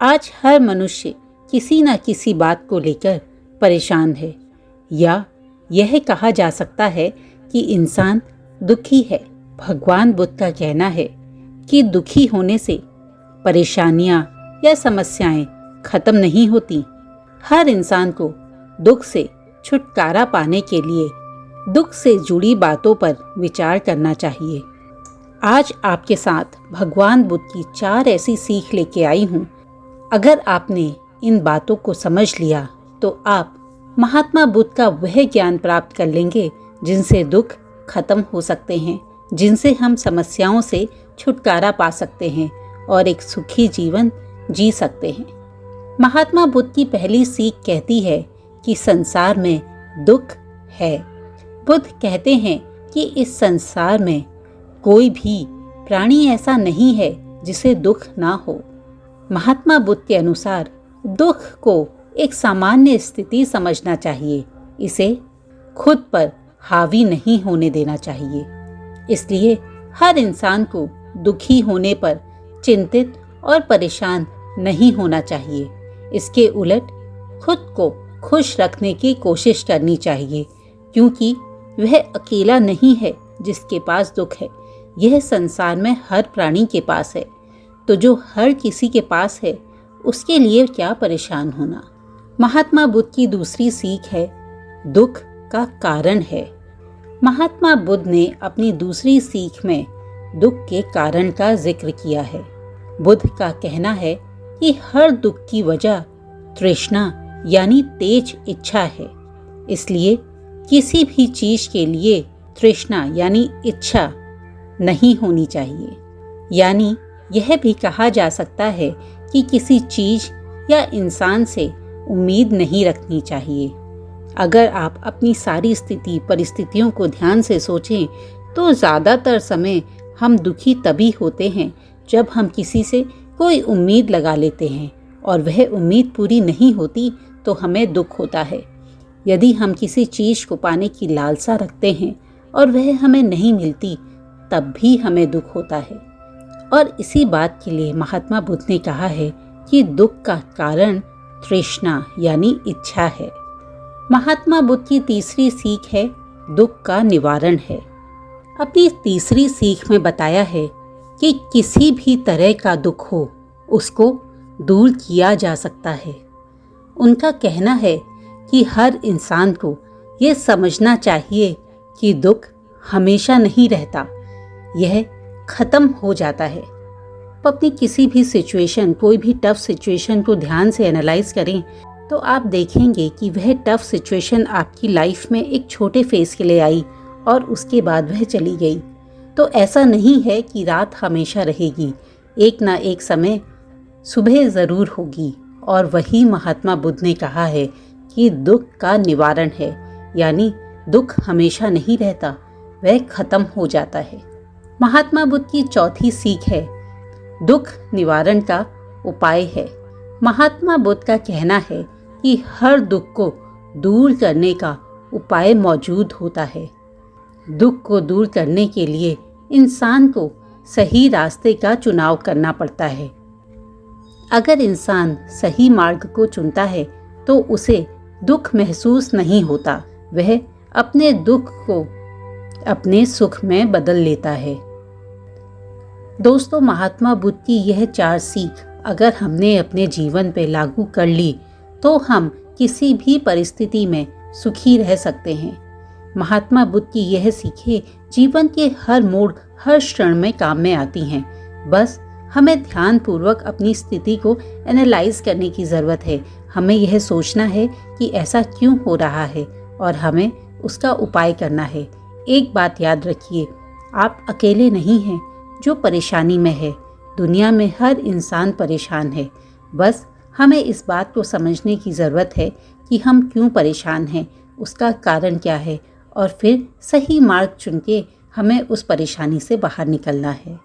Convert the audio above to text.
आज हर मनुष्य किसी न किसी बात को लेकर परेशान है, या यह कहा जा सकता है कि इंसान दुखी है। भगवान बुद्ध का कहना है कि दुखी होने से परेशानियां या समस्याएं खत्म नहीं होती। हर इंसान को दुख से छुटकारा पाने के लिए दुख से जुड़ी बातों पर विचार करना चाहिए। आज आपके साथ भगवान बुद्ध की 4 ऐसी सीख लेके आई हूँ। अगर आपने इन बातों को समझ लिया तो आप महात्मा बुद्ध का वह ज्ञान प्राप्त कर लेंगे जिनसे दुख खत्म हो सकते हैं, जिनसे हम समस्याओं से छुटकारा पा सकते हैं और एक सुखी जीवन जी सकते हैं। महात्मा बुद्ध की पहली सीख कहती है कि संसार में दुख है। बुद्ध कहते हैं कि इस संसार में कोई भी प्राणी ऐसा नहीं है जिसे दुख ना हो। महात्मा बुद्ध के अनुसार दुख को एक सामान्य स्थिति समझना चाहिए, इसे खुद पर हावी नहीं होने देना चाहिए। इसलिए हर इंसान को दुखी होने पर चिंतित और परेशान नहीं होना चाहिए। इसके उलट खुद को खुश रखने की कोशिश करनी चाहिए, क्योंकि वह अकेला नहीं है जिसके पास दुख है। यह संसार में हर प्राणी के पास है, तो जो हर किसी के पास है उसके लिए क्या परेशान होना। महात्मा बुद्ध की दूसरी सीख है दुख का कारण है। महात्मा बुद्ध ने अपनी दूसरी सीख में दुख के कारण का जिक्र किया है। बुद्ध का कहना है कि हर दुख की वजह तृष्णा यानी तेज इच्छा है। इसलिए किसी भी चीज के लिए तृष्णा यानी इच्छा नहीं होनी चाहिए। यानी यह भी कहा जा सकता है कि किसी चीज या इंसान से उम्मीद नहीं रखनी चाहिए। अगर आप अपनी सारी स्थिति परिस्थितियों को ध्यान से सोचें तो ज़्यादातर समय हम दुखी तभी होते हैं जब हम किसी से कोई उम्मीद लगा लेते हैं और वह उम्मीद पूरी नहीं होती तो हमें दुख होता है। यदि हम किसी चीज़ को पाने की लालसा रखते हैं और वह हमें नहीं मिलती तब भी हमें दुख होता है। और इसी बात के लिए महात्मा बुद्ध ने कहा है कि दुख का कारण तृष्णा यानी इच्छा है। महात्मा बुद्ध की तीसरी सीख है दुख का निवारण है। अपनी तीसरी सीख में बताया है कि किसी भी तरह का दुख हो उसको दूर किया जा सकता है। उनका कहना है कि हर इंसान को ये समझना चाहिए कि दुख हमेशा नहीं रहता, यह खत्म हो जाता है। अपनी किसी भी सिचुएशन, कोई भी टफ सिचुएशन को ध्यान से एनालाइज करें तो आप देखेंगे कि वह टफ सिचुएशन आपकी लाइफ में एक छोटे फेज के लिए आई और उसके बाद वह चली गई। तो ऐसा नहीं है कि रात हमेशा रहेगी, एक ना एक समय सुबह ज़रूर होगी। और वही महात्मा बुद्ध ने कहा है कि दुख का निवारण है, यानी दुख हमेशा नहीं रहता, वह खत्म हो जाता है। महात्मा बुद्ध की चौथी सीख है दुख निवारण का उपाय है। महात्मा बुद्ध का कहना है कि हर दुख को दूर करने का उपाय मौजूद होता है। दुख को दूर करने के लिए इंसान को सही रास्ते का चुनाव करना पड़ता है। अगर इंसान सही मार्ग को चुनता है तो उसे दुख महसूस नहीं होता, वह अपने दुख को अपने सुख में बदल लेता है। दोस्तों, महात्मा बुद्ध की यह 4 सीख अगर हमने अपने जीवन पे लागू कर ली तो हम किसी भी परिस्थिति में सुखी रह सकते हैं। महात्मा बुद्ध की यह सीखें जीवन के हर मोड़, हर क्षण में काम में आती हैं। बस हमें ध्यानपूर्वक अपनी स्थिति को एनालाइज करने की ज़रूरत है। हमें यह सोचना है कि ऐसा क्यों हो रहा है और हमें उसका उपाय करना है। एक बात याद रखिए, आप अकेले नहीं हैं जो परेशानी में है। दुनिया में हर इंसान परेशान है। बस हमें इस बात को समझने की ज़रूरत है कि हम क्यों परेशान हैं, उसका कारण क्या है, और फिर सही मार्ग चुन के हमें उस परेशानी से बाहर निकलना है।